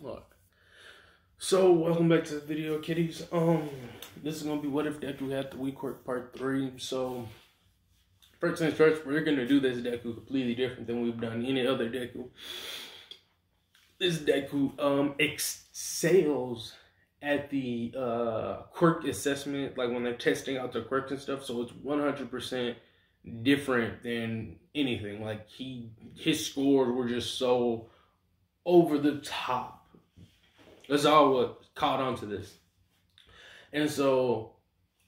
Alright. So welcome back to the video, kiddies. This is gonna be what if Deku had the weak quirk part 3. So first things first, we're gonna do this Deku completely different than we've done any other Deku. This Deku excels at the quirk assessment, like when they're testing out the quirks and stuff. So it's 100% different than anything. Like his scores were just so over the top. That's all what caught on to this. And so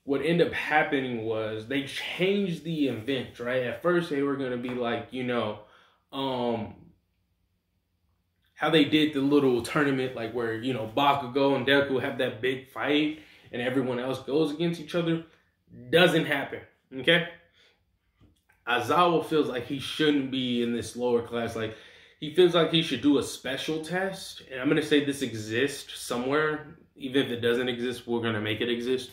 what ended up happening was they changed the event, right? At first they were going to be like, how they did the little tournament, like where, Bakugo and Deku have that big fight and everyone else goes against each other. Doesn't happen, okay? Aizawa feels like he shouldn't be in this lower class. Like, he feels like he should do a special test. And I'm going to say this exists somewhere. Even if it doesn't exist, we're going to make it exist.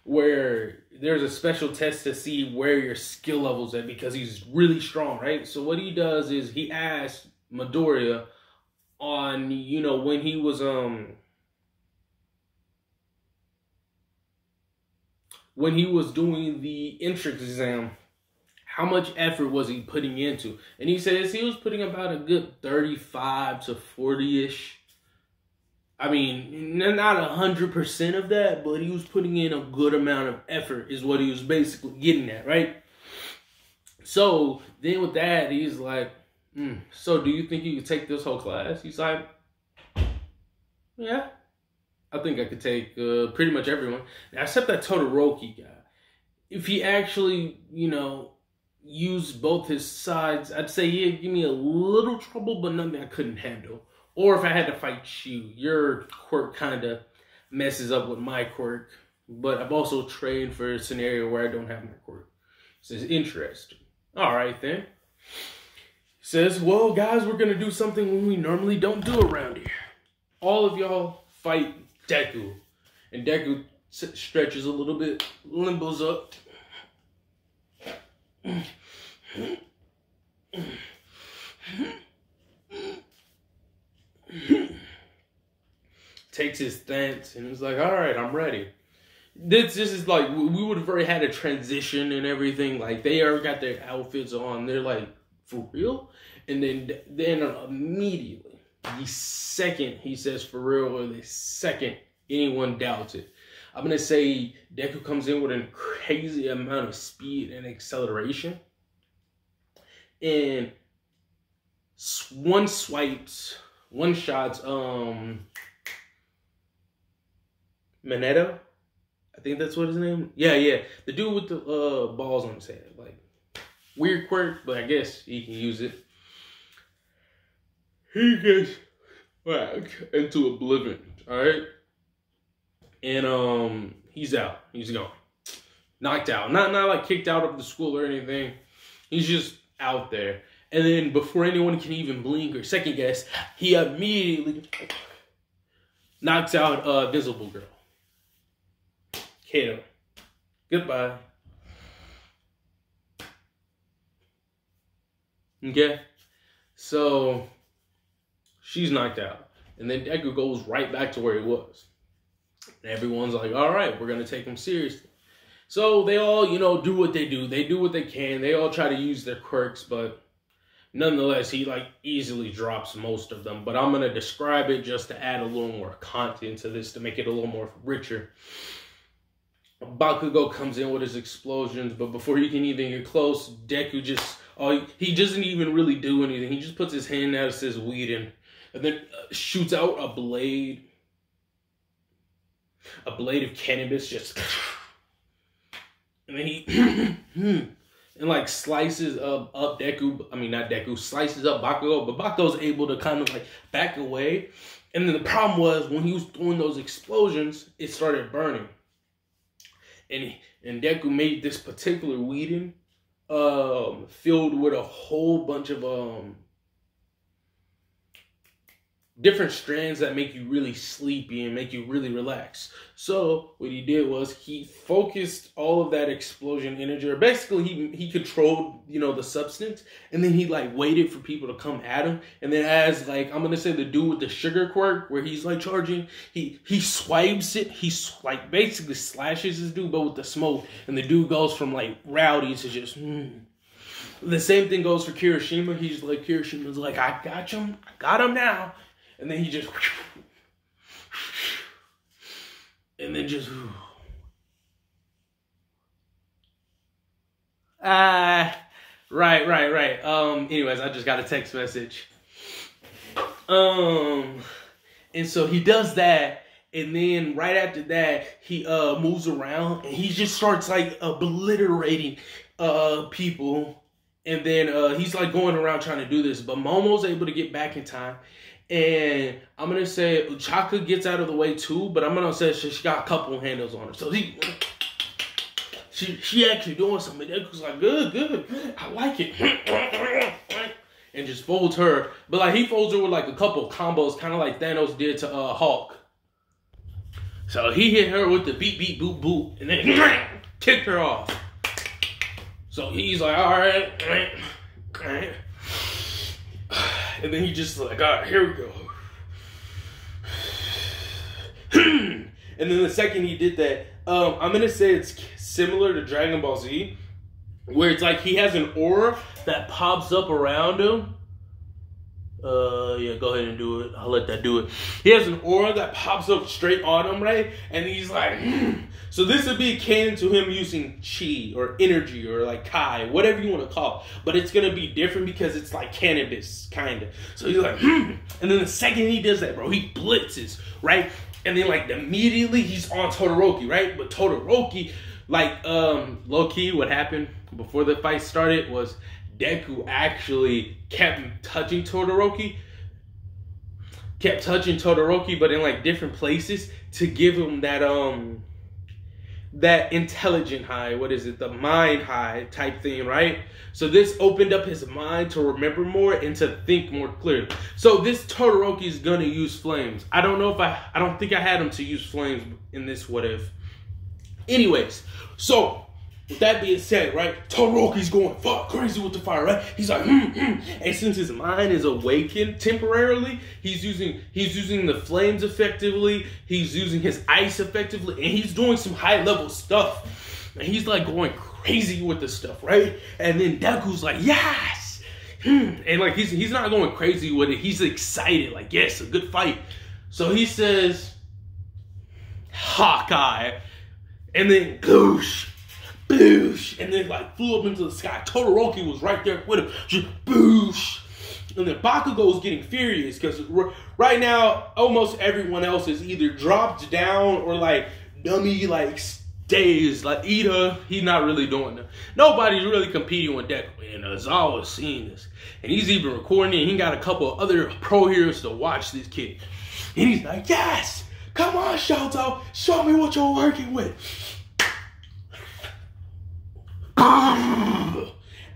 Where there's a special test to see where your skill level's at, because he's really strong, right? So what he does is he asks Midoriya on, when he was doing the entrance exam, how much effort was he putting into? And he says he was putting about a good 35 to 40-ish. I mean, not 100% of that, but he was putting in a good amount of effort is what he was basically getting at, right? So then with that, he's like, so do you think you could take this whole class? He's like, yeah, I think I could take pretty much everyone. Now, except that Todoroki guy. If he actually, used both his sides, I'd say he'd give me a little trouble, but nothing I couldn't handle. Or if I had to fight you, your quirk kind of messes up with my quirk. But I've also trained for a scenario where I don't have my quirk. So it's interesting. All right, then. He says, well, guys, we're going to do something we normally don't do around here. All of y'all fight Deku. And Deku stretches a little bit, limbos up. Takes his stance and is like, all right, I'm ready. This is like, we would have already had a transition and everything. Like, they already got their outfits on. They're like, for real? And then immediately, the second he says for real, or the second anyone doubts it, I'm going to say Deku comes in with a crazy amount of speed and acceleration. And one shots, Maneto, I think that's what his name. Yeah, the dude with the balls on his head, like weird quirk, but I guess he can use it. He gets whacked into oblivion, all right, and he's out. He's gone, knocked out. Not like kicked out of the school or anything. He's just out there. And then before anyone can even blink or second guess, he immediately knocks out Visible Girl. Kato. Goodbye. Okay? So, she's knocked out. And then Deku goes right back to where he was. And everyone's like, all right, we're going to take him seriously. So, they all, do what they do. They do what they can. They all try to use their quirks, but nonetheless, he easily drops most of them. But I'm going to describe it just to add a little more content to this, to make it a little more richer. Bakugo comes in with his explosions, but before he can even get close, Deku he doesn't even really do anything. He just puts his hand out and says, Whedon, and then shoots out a blade of cannabis, just, and then he, and slices up Deku, not Deku, slices up Bakugo, but Bakugo's able to kind of back away. And then the problem was, when he was doing those explosions, it started burning. And Deku made this particular Whedon filled with a whole bunch of different strands that make you really sleepy and make you really relax. So what he did was he focused all of that explosion energy, or basically he controlled, you know, the substance, and then he like waited for people to come at him. And then as like, I'm gonna say the dude with the sugar quirk where he's like charging, he swipes it, like basically slashes this dude, but with the smoke, and the dude goes from like rowdy to just The same thing goes for Kirishima. He's like, Kirishima's like, I got him now. And then he just, and then just, right. Anyways, I just got a text message. And so he does that, and then right after that, he moves around, and he just starts like obliterating people. And then he's like going around trying to do this, but Momo's able to get back in time. And I'm going to say Uchaka gets out of the way too, but I'm going to say she got a couple of handles on her. So she actually doing something. Deku's like, good, I like it. And just folds her. But like he folds her with like a couple of combos, kind of like Thanos did to Hulk. So he hit her with the beep, beep, boop, boop, and then kicked her off. So he's like, all right. And then he just like, all right, here we go. And then the second he did that, I'm going to say it's similar to Dragon Ball Z, where it's like he has an aura that pops up around him. Yeah, go ahead and do it. I'll let that do it. He has an aura that pops up straight on him, right? And he's like, So this would be akin to him using chi or energy or like kai, whatever you want to call it. But it's going to be different because it's like cannabis, kind of. So he's like, And then the second he does that, bro, he blitzes, right? And then like immediately he's on Todoroki, right? But Todoroki, like low-key, what happened before the fight started was Deku actually kept touching Todoroki, but in like different places to give him that that intelligent high, the mind high type thing, right? So this opened up his mind to remember more and to think more clearly. So this Todoroki is gonna use flames. I don't know if I don't think I had him to use flames in this what if. Anyways, so with that being said, right, Todoroki's going fuck crazy with the fire, right? He's like, And since his mind is awakened temporarily, he's using the flames effectively, he's using his ice effectively, and he's doing some high level stuff. And he's like going crazy with the stuff, right? And then Deku's like, yes! And like he's not going crazy with it, he's excited, like, yes, a good fight. So he says, Hawkeye, and then goosh. Boosh, and then like flew up into the sky. Todoroki was right there with him. Just boosh. And then Bakugo's getting furious because right now almost everyone else is either dropped down or like dummy like stays. Like Ida, he's not really doing that. Nobody's really competing with Deku. And Zawa was seeing this. And he's even recording it. He got a couple of other pro heroes to watch this kid. And he's like, yes! Come on, Shoto! Show me what you're working with.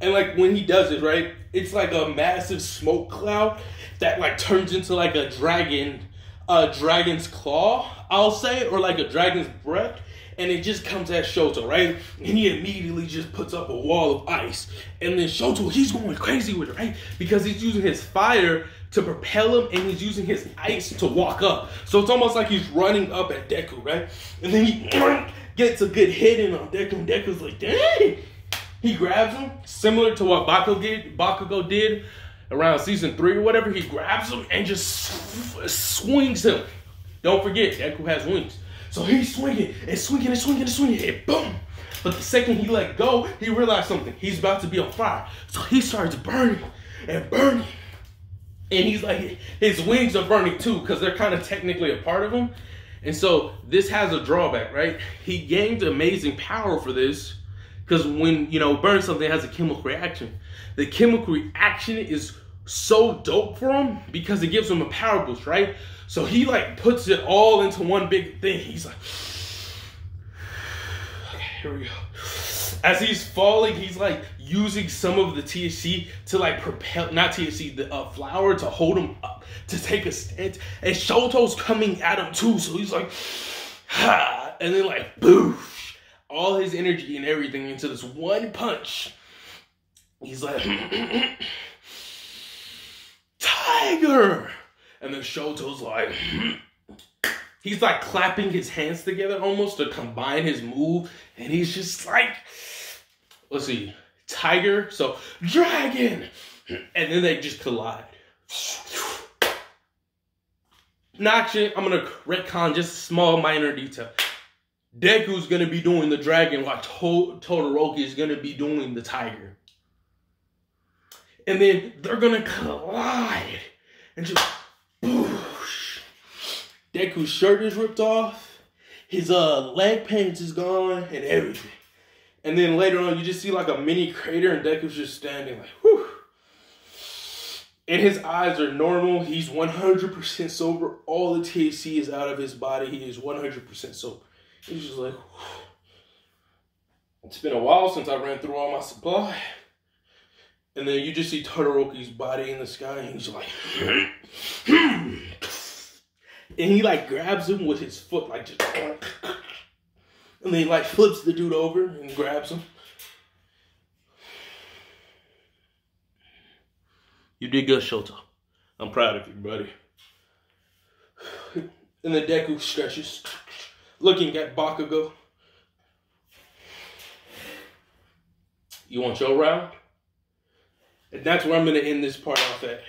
And like when he does it, right, it's like a massive smoke cloud that like turns into like a dragon's claw, I'll say, or like a dragon's breath, and it just comes at Shoto, right? And he immediately just puts up a wall of ice. And then Shoto, he's going crazy with it, right? Because he's using his fire to propel him, and he's using his ice to walk up. So it's almost like he's running up at Deku, right? And then he gets a good hit in on Deku, and Deku's like, dang! He grabs him, similar to what Bakugo did around season 3 or whatever. He grabs him and just swings him. Don't forget, Deku has wings. So he's swinging, and boom. But the second he let go, he realized something. He's about to be on fire. So he starts burning and burning. And he's like, his wings are burning too, because they're kind of technically a part of him. And so this has a drawback, right? He gained amazing power for this. Because when, burn something, it has a chemical reaction. The chemical reaction is so dope for him because it gives him a power boost, right? So he like puts it all into one big thing. He's like, okay, here we go. As he's falling, he's like using some of the THC to like propel, not THC, the flower to hold him up. to take a stance. And Shoto's coming at him too. So he's like, ha. And then like, boosh. All his energy and everything into this one punch. He's like, Tiger. And then Shoto's like, he's like clapping his hands together almost to combine his move. And he's just like, let's see, Tiger, so Dragon. And then they just collide. Now, actually, I'm going to retcon just a small minor detail. Deku's going to be doing the Dragon while Todoroki is going to be doing the Tiger. And then they're going to collide. And just, boosh. Deku's shirt is ripped off. His leg pants is gone and everything. And then later on, you just see like a mini crater and Deku's just standing like, whew. And his eyes are normal. He's 100% sober. All the THC is out of his body. He is 100% sober. He's just like, whew. It's been a while since I ran through all my supply. And then you just see Todoroki's body in the sky. And he's like, and he like grabs him with his foot, like just, and then he like flips the dude over and grabs him. You did good, Shoto. I'm proud of you, buddy. And then Deku stretches, looking at Bakugo. You want your round? And that's where I'm going to end this part off at.